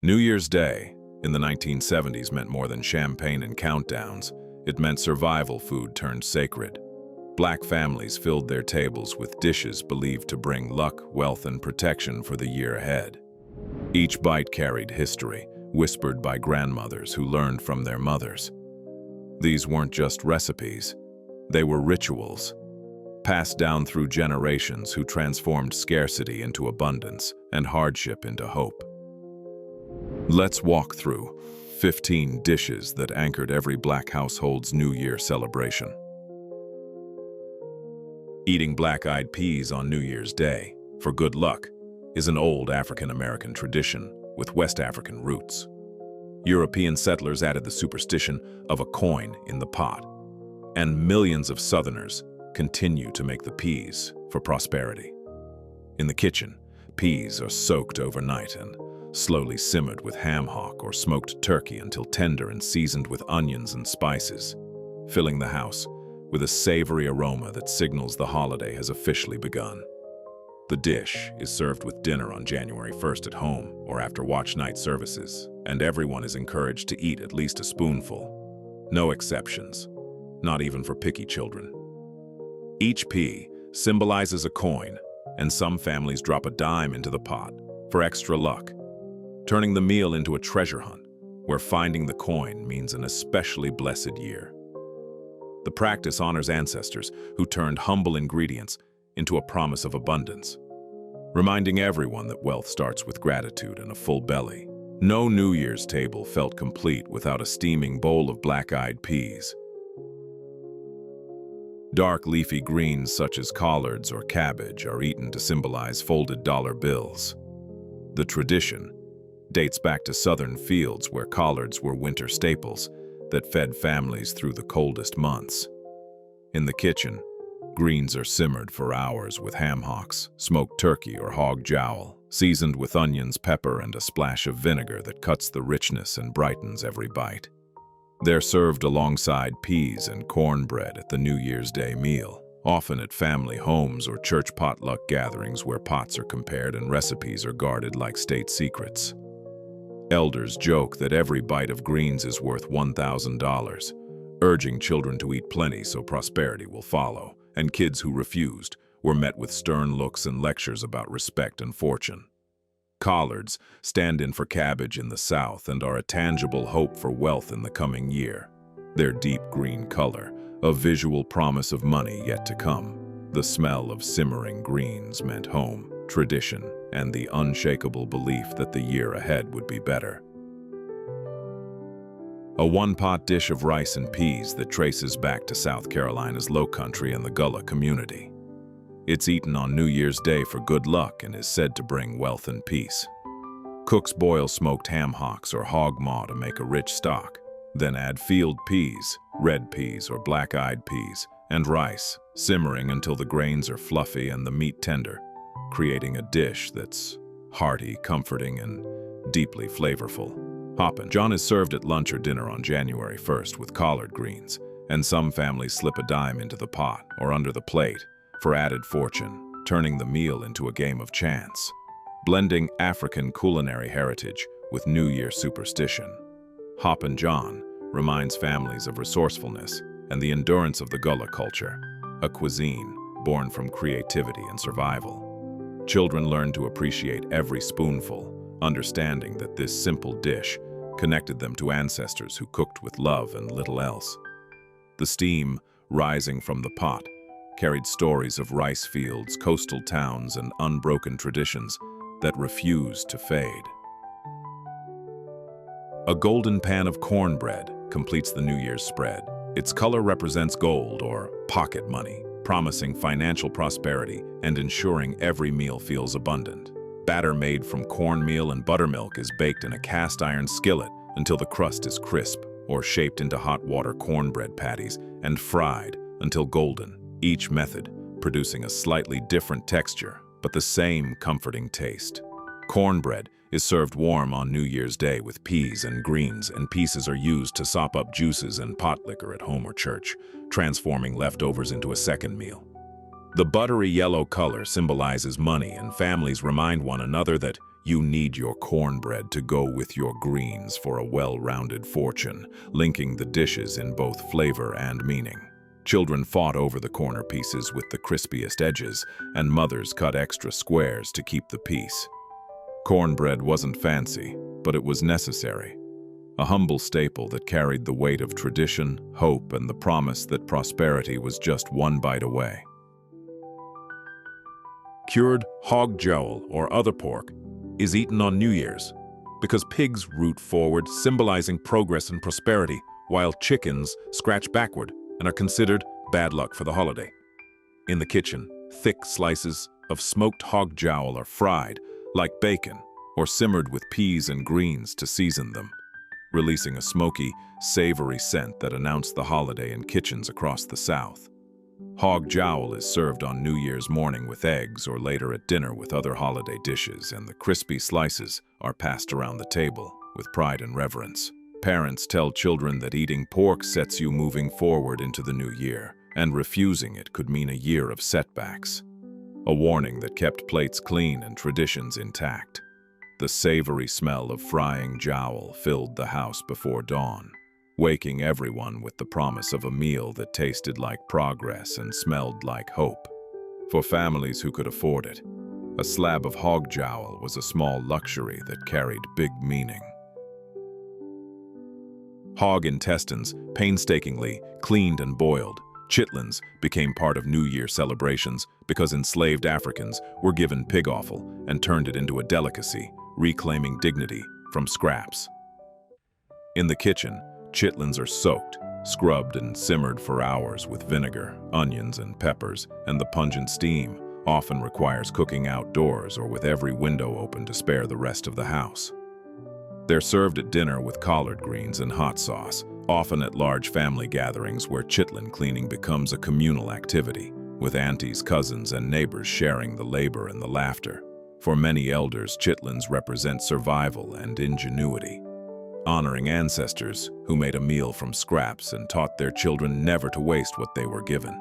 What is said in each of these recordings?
New Year's Day in the 1970s meant more than champagne and countdowns. It meant survival food turned sacred. Black families filled their tables with dishes believed to bring luck, wealth, and protection for the year ahead. Each bite carried history, whispered by grandmothers who learned from their mothers. These weren't just recipes. They were rituals, passed down through generations who transformed scarcity into abundance and hardship into hope. Let's walk through 15 dishes that anchored every Black household's New Year celebration. Eating black-eyed peas on New Year's Day for good luck is an old African-American tradition with West African roots. European settlers added the superstition of a coin in the pot, and millions of Southerners continue to make the peas for prosperity. In the kitchen, peas are soaked overnight and slowly simmered with ham hock or smoked turkey until tender and seasoned with onions and spices, filling the house with a savory aroma that signals the holiday has officially begun. The dish is served with dinner on January 1st at home or after watch night services, and everyone is encouraged to eat at least a spoonful. No exceptions, not even for picky children. Each pea symbolizes a coin, and some families drop a dime into the pot for extra luck, turning the meal into a treasure hunt where finding the coin means an especially blessed year. The practice honors ancestors who turned humble ingredients into a promise of abundance, reminding everyone that wealth starts with gratitude and a full belly. No New Year's table felt complete without a steaming bowl of black-eyed peas. Dark leafy greens such as collards or cabbage are eaten to symbolize folded dollar bills. The tradition dates back to southern fields where collards were winter staples that fed families through the coldest months. In the kitchen, greens are simmered for hours with ham hocks, smoked turkey, or hog jowl, seasoned with onions, pepper, and a splash of vinegar that cuts the richness and brightens every bite. They're served alongside peas and cornbread at the New Year's Day meal, often at family homes or church potluck gatherings where pots are compared and recipes are guarded like state secrets. Elders joke that every bite of greens is worth $1,000, urging children to eat plenty so prosperity will follow, and kids who refused were met with stern looks and lectures about respect and fortune. Collards stand in for cabbage in the South and are a tangible hope for wealth in the coming year. Their deep green color, a visual promise of money yet to come. The smell of simmering greens meant home, tradition, and the unshakable belief that the year ahead would be better. A one-pot dish of rice and peas that traces back to South Carolina's Lowcountry and the Gullah community. It's eaten on New Year's Day for good luck and is said to bring wealth and peace. Cooks boil smoked ham hocks or hog maw to make a rich stock, then add field peas, red peas or black-eyed peas, and rice, simmering until the grains are fluffy and the meat tender, creating a dish that's hearty, comforting, and deeply flavorful. Hoppin John is served at lunch or dinner on January 1st with collard greens, and some families slip a dime into the pot or under the plate for added fortune, turning the meal into a game of chance. Blending African culinary heritage with New Year superstition, Hoppin John reminds families of resourcefulness and the endurance of the Gullah culture, a cuisine born from creativity and survival. Children learn to appreciate every spoonful, understanding that this simple dish connected them to ancestors who cooked with love and little else. The steam rising from the pot carried stories of rice fields, coastal towns, and unbroken traditions that refused to fade. A golden pan of cornbread completes the New Year's spread. Its color represents gold or pocket money, promising financial prosperity and ensuring every meal feels abundant. Batter made from cornmeal and buttermilk is baked in a cast-iron skillet until the crust is crisp, or shaped into hot water cornbread patties and fried until golden, each method producing a slightly different texture but the same comforting taste. Cornbread is served warm on New Year's Day with peas and greens, and pieces are used to sop up juices and potlikker at home or church, transforming leftovers into a second meal. The buttery yellow color symbolizes money, and families remind one another that You need your cornbread to go with your greens for a well-rounded fortune, linking the dishes in both flavor and meaning. Children fought over the corner pieces with the crispiest edges, and mothers cut extra squares to keep the peace. Cornbread wasn't fancy, but it was necessary. A humble staple that carried the weight of tradition, hope, and the promise that prosperity was just one bite away. Cured hog jowl, or other pork, is eaten on New Year's because pigs root forward, symbolizing progress and prosperity, while chickens scratch backward and are considered bad luck for the holiday. In the kitchen, thick slices of smoked hog jowl are fried like bacon or simmered with peas and greens to season them, releasing a smoky, savory scent that announced the holiday in kitchens across the South. Hog jowl is served on New Year's morning with eggs or later at dinner with other holiday dishes, and the crispy slices are passed around the table with pride and reverence. Parents tell children that eating pork sets you moving forward into the new year, and refusing it could mean a year of setbacks. A warning that kept plates clean and traditions intact. The savory smell of frying jowl filled the house before dawn, waking everyone with the promise of a meal that tasted like progress and smelled like hope. For families who could afford it, a slab of hog jowl was a small luxury that carried big meaning. Hog intestines, painstakingly cleaned and boiled, chitlins became part of New Year celebrations because enslaved Africans were given pig offal and turned it into a delicacy, reclaiming dignity from scraps. In the kitchen, chitlins are soaked, scrubbed and simmered for hours with vinegar, onions and peppers, and the pungent steam often requires cooking outdoors or with every window open to spare the rest of the house. They're served at dinner with collard greens and hot sauce, often at large family gatherings where chitlin cleaning becomes a communal activity, with aunties, cousins, and neighbors sharing the labor and the laughter. For many elders, chitlins represent survival and ingenuity, honoring ancestors who made a meal from scraps and taught their children never to waste what they were given.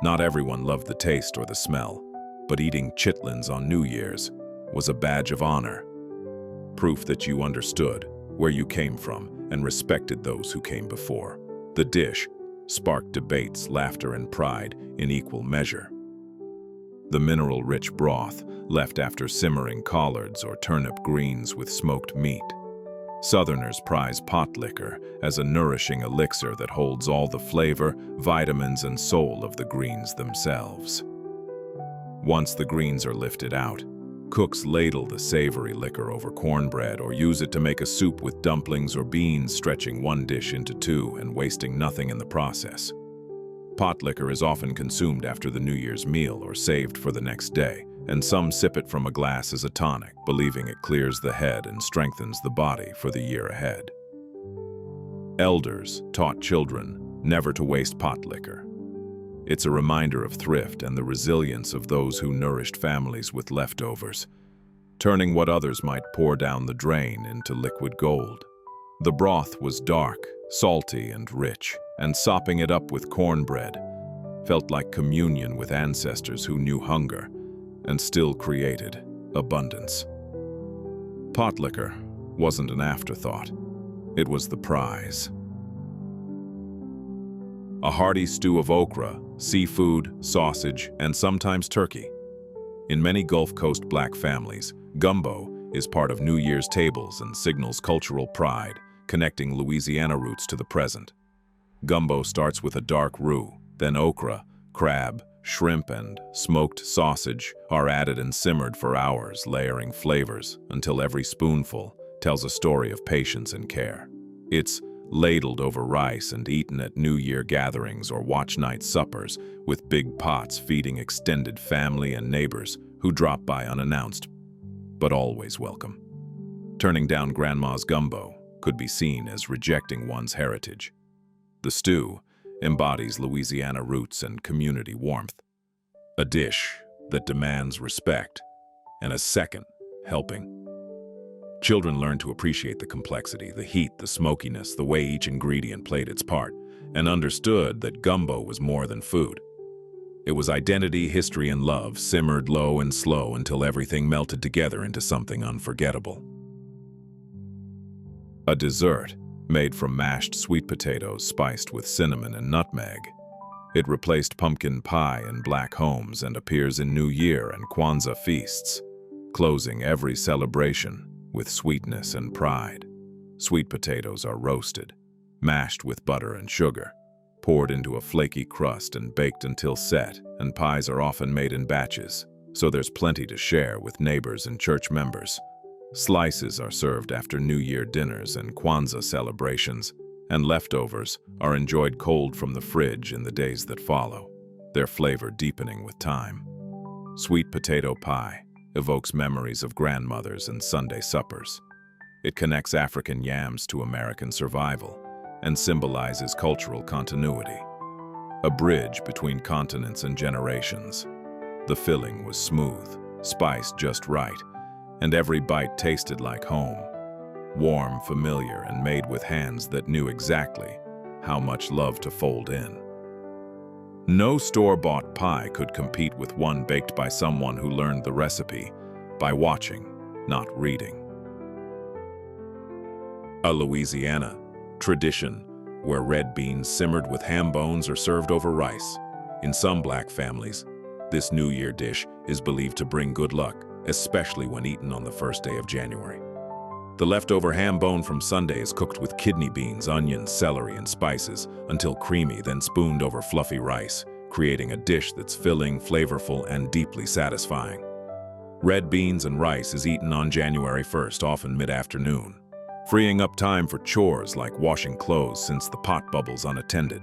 Not everyone loved the taste or the smell, but eating chitlins on New Year's was a badge of honor, proof that you understood where you came from and respected those who came before. The dish sparked debates, laughter, and pride in equal measure. The mineral-rich broth left after simmering collards or turnip greens with smoked meat. Southerners prize Potlikker as a nourishing elixir that holds all the flavor, vitamins, and soul of the greens themselves. Once the greens are lifted out, cooks ladle the savory liquor over cornbread or use it to make a soup with dumplings or beans, stretching one dish into two and wasting nothing in the process. Potlikker is often consumed after the New Year's meal or saved for the next day, and some sip it from a glass as a tonic, believing it clears the head and strengthens the body for the year ahead. Elders taught children never to waste Potlikker. It's a reminder of thrift and the resilience of those who nourished families with leftovers, turning what others might pour down the drain into liquid gold. The broth was dark, salty, and rich, and sopping it up with cornbread felt like communion with ancestors who knew hunger and still created abundance. Potlikker wasn't an afterthought. It was the prize. A hearty stew of okra, seafood, sausage, and sometimes turkey. In many Gulf Coast black families, gumbo is part of New Year's tables and signals cultural pride, connecting Louisiana roots to the present. Gumbo starts with a dark roux, then okra, crab, shrimp, and smoked sausage are added and simmered for hours, layering flavors until every spoonful tells a story of patience and care. It's ladled over rice and eaten at New Year gatherings or watch night suppers, with big pots feeding extended family and neighbors who drop by unannounced, but always welcome. Turning down grandma's gumbo could be seen as rejecting one's heritage. The stew embodies Louisiana roots and community warmth, a dish that demands respect and a second helping. Children learned to appreciate the complexity, the heat, the smokiness, the way each ingredient played its part, and understood that gumbo was more than food. It was identity, history, and love simmered low and slow until everything melted together into something unforgettable. A dessert made from mashed sweet potatoes spiced with cinnamon and nutmeg. It replaced pumpkin pie in Black homes and appears in New Year and Kwanzaa feasts, closing every celebration with sweetness and pride. Sweet potatoes are roasted, mashed with butter and sugar, poured into a flaky crust and baked until set, and pies are often made in batches, so there's plenty to share with neighbors and church members. Slices are served after New Year dinners and Kwanzaa celebrations, and leftovers are enjoyed cold from the fridge in the days that follow, their flavor deepening with time. Sweet potato pie evokes memories of grandmothers and Sunday suppers. It connects African yams to American survival and symbolizes cultural continuity, a bridge between continents and generations. The filling was smooth, spiced just right, and every bite tasted like home. Warm, familiar, and made with hands that knew exactly how much love to fold in. No store-bought pie could compete with one baked by someone who learned the recipe by watching, not reading. A Louisiana tradition where red beans simmered with ham bones are served over rice. In some Black families, this New Year dish is believed to bring good luck, especially when eaten on the first day of January. The leftover ham bone from Sunday is cooked with kidney beans, onions, celery, and spices until creamy, then spooned over fluffy rice, creating a dish that's filling, flavorful, and deeply satisfying. Red beans and rice is eaten on January 1st, often mid-afternoon, freeing up time for chores like washing clothes since the pot bubbles unattended,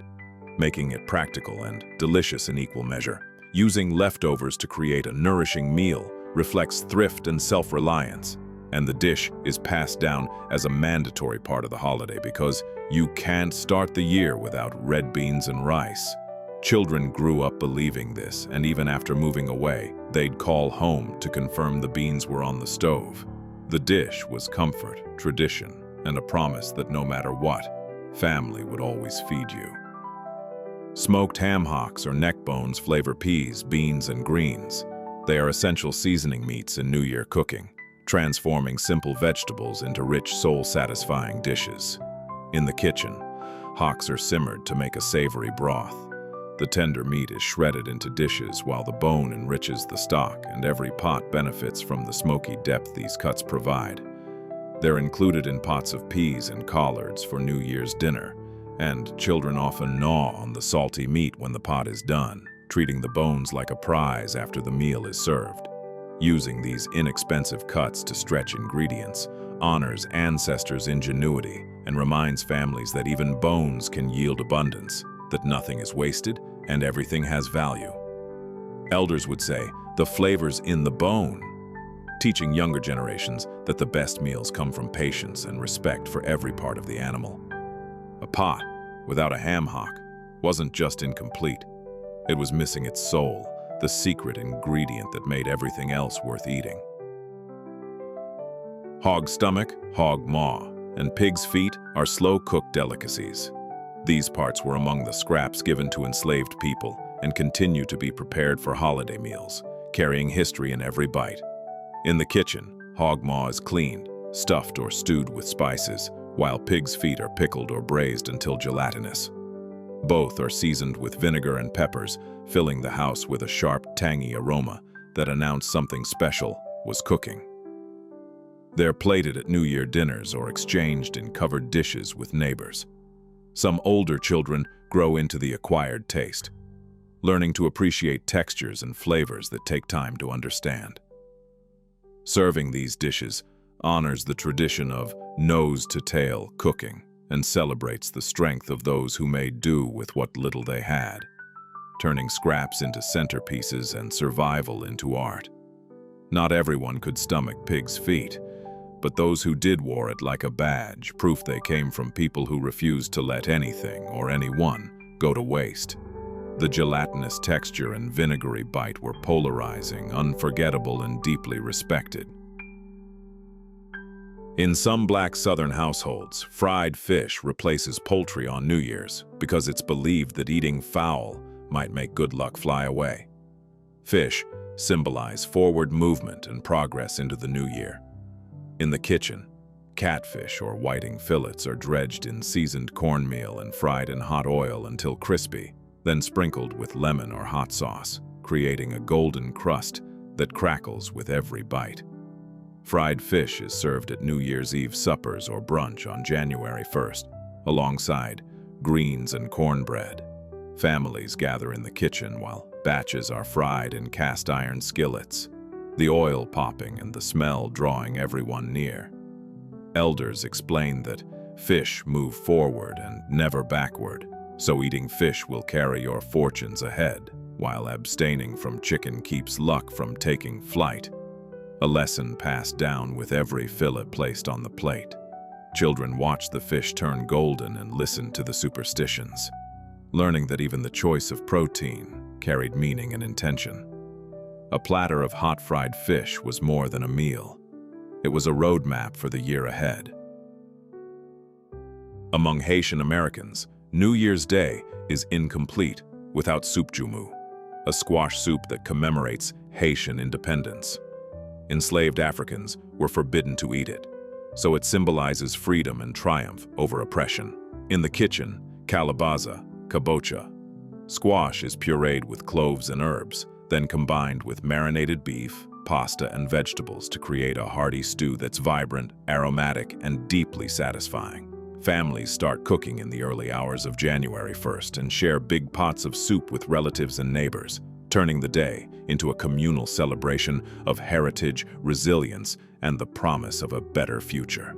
making it practical and delicious in equal measure. Using leftovers to create a nourishing meal reflects thrift and self-reliance, and the dish is passed down as a mandatory part of the holiday because you can't start the year without red beans and rice. Children grew up believing this, and even after moving away, they'd call home to confirm the beans were on the stove. The dish was comfort, tradition, and a promise that no matter what, family would always feed you. Smoked ham hocks or neck bones flavor peas, beans, and greens. They are essential seasoning meats in New Year cooking, transforming simple vegetables into rich, soul-satisfying dishes. In the kitchen, hocks are simmered to make a savory broth. The tender meat is shredded into dishes while the bone enriches the stock, and every pot benefits from the smoky depth these cuts provide. They're included in pots of peas and collards for New Year's dinner, and children often gnaw on the salty meat when the pot is done, treating the bones like a prize after the meal is served. Using these inexpensive cuts to stretch ingredients honors ancestors' ingenuity and reminds families that even bones can yield abundance, that nothing is wasted and everything has value. Elders would say, "The flavor's in the bone," teaching younger generations that the best meals come from patience and respect for every part of the animal. A pot without a ham hock wasn't just incomplete. It was missing its soul, the secret ingredient that made everything else worth eating. Hog stomach, hog maw, and pig's feet are slow-cooked delicacies. These parts were among the scraps given to enslaved people and continue to be prepared for holiday meals, carrying history in every bite. In the kitchen, hog maw is cleaned, stuffed or stewed with spices, while pig's feet are pickled or braised until gelatinous. Both are seasoned with vinegar and peppers, filling the house with a sharp, tangy aroma that announced something special was cooking. They're plated at New Year dinners or exchanged in covered dishes with neighbors. Some older children grow into the acquired taste, learning to appreciate textures and flavors that take time to understand. Serving these dishes honors the tradition of nose-to-tail cooking and celebrates the strength of those who made do with what little they had, turning scraps into centerpieces and survival into art. Not everyone could stomach pig's feet, but those who did wore it like a badge, proof they came from people who refused to let anything or anyone go to waste. The gelatinous texture and vinegary bite were polarizing, unforgettable, and deeply respected. In some Black Southern households, fried fish replaces poultry on New Year's because it's believed that eating fowl might make good luck fly away. Fish symbolize forward movement and progress into the new year. In the kitchen, catfish or whiting fillets are dredged in seasoned cornmeal and fried in hot oil until crispy, then sprinkled with lemon or hot sauce, creating a golden crust that crackles with every bite. Fried fish is served at New Year's Eve suppers or brunch on January 1st, alongside greens and cornbread. Families gather in the kitchen while batches are fried in cast-iron skillets, the oil popping and the smell drawing everyone near. Elders explain that fish move forward and never backward, so eating fish will carry your fortunes ahead, while abstaining from chicken keeps luck from taking flight. A lesson passed down with every fillet placed on the plate. Children watch the fish turn golden and listen to the superstitions, learning that even the choice of protein carried meaning and intention. A platter of hot fried fish was more than a meal. It was a roadmap for the year ahead. Among Haitian Americans, New Year's Day is incomplete without soup Joumou, a squash soup that commemorates Haitian independence. Enslaved Africans were forbidden to eat it, so it symbolizes freedom and triumph over oppression. In the kitchen, calabaza, kabocha. Squash is pureed with cloves and herbs, then combined with marinated beef, pasta, and vegetables to create a hearty stew that's vibrant, aromatic, and deeply satisfying. Families start cooking in the early hours of January 1st and share big pots of soup with relatives and neighbors, turning the day into a communal celebration of heritage, resilience, and the promise of a better future.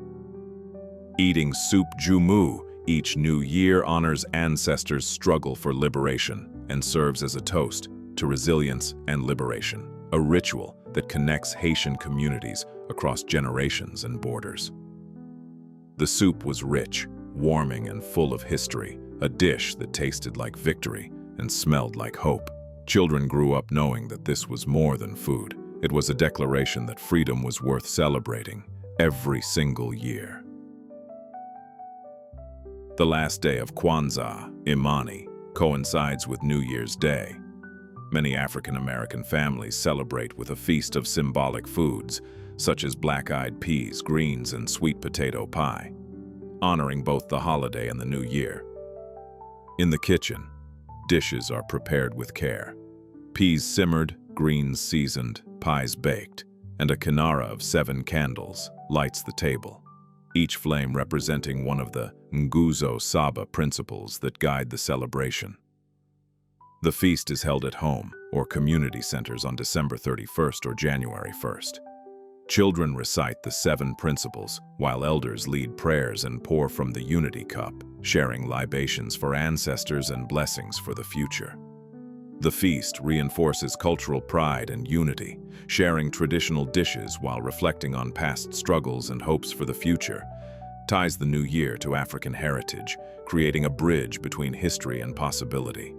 Eating soup Joumou each new year honors ancestors' struggle for liberation and serves as a toast to resilience and liberation, a ritual that connects Haitian communities across generations and borders. The soup was rich, warming, and full of history, a dish that tasted like victory and smelled like hope. Children grew up knowing that this was more than food. It was a declaration that freedom was worth celebrating every single year. The last day of Kwanzaa, Imani, coincides with New Year's Day. Many African American families celebrate with a feast of symbolic foods, such as black-eyed peas, greens, and sweet potato pie, honoring both the holiday and the new year. In the kitchen, dishes are prepared with care. Peas simmered, greens seasoned, pies baked, and a kinara of 7 candles lights the table, each flame representing one of the Nguzo Saba principles that guide the celebration. The feast is held at home or community centers on December 31st or January 1st. Children recite the 7 principles, while elders lead prayers and pour from the unity cup, sharing libations for ancestors and blessings for the future. The feast reinforces cultural pride and unity, sharing traditional dishes while reflecting on past struggles and hopes for the future, ties the new year to African heritage, creating a bridge between history and possibility.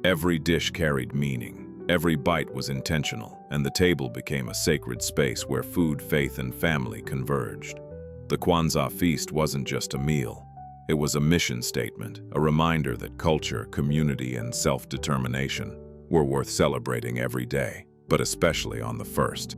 Every dish carried meaning. Every bite was intentional, and the table became a sacred space where food, faith, and family converged. The Kwanzaa feast wasn't just a meal. It was a mission statement, a reminder that culture, community, and self-determination were worth celebrating every day, but especially on the 1st.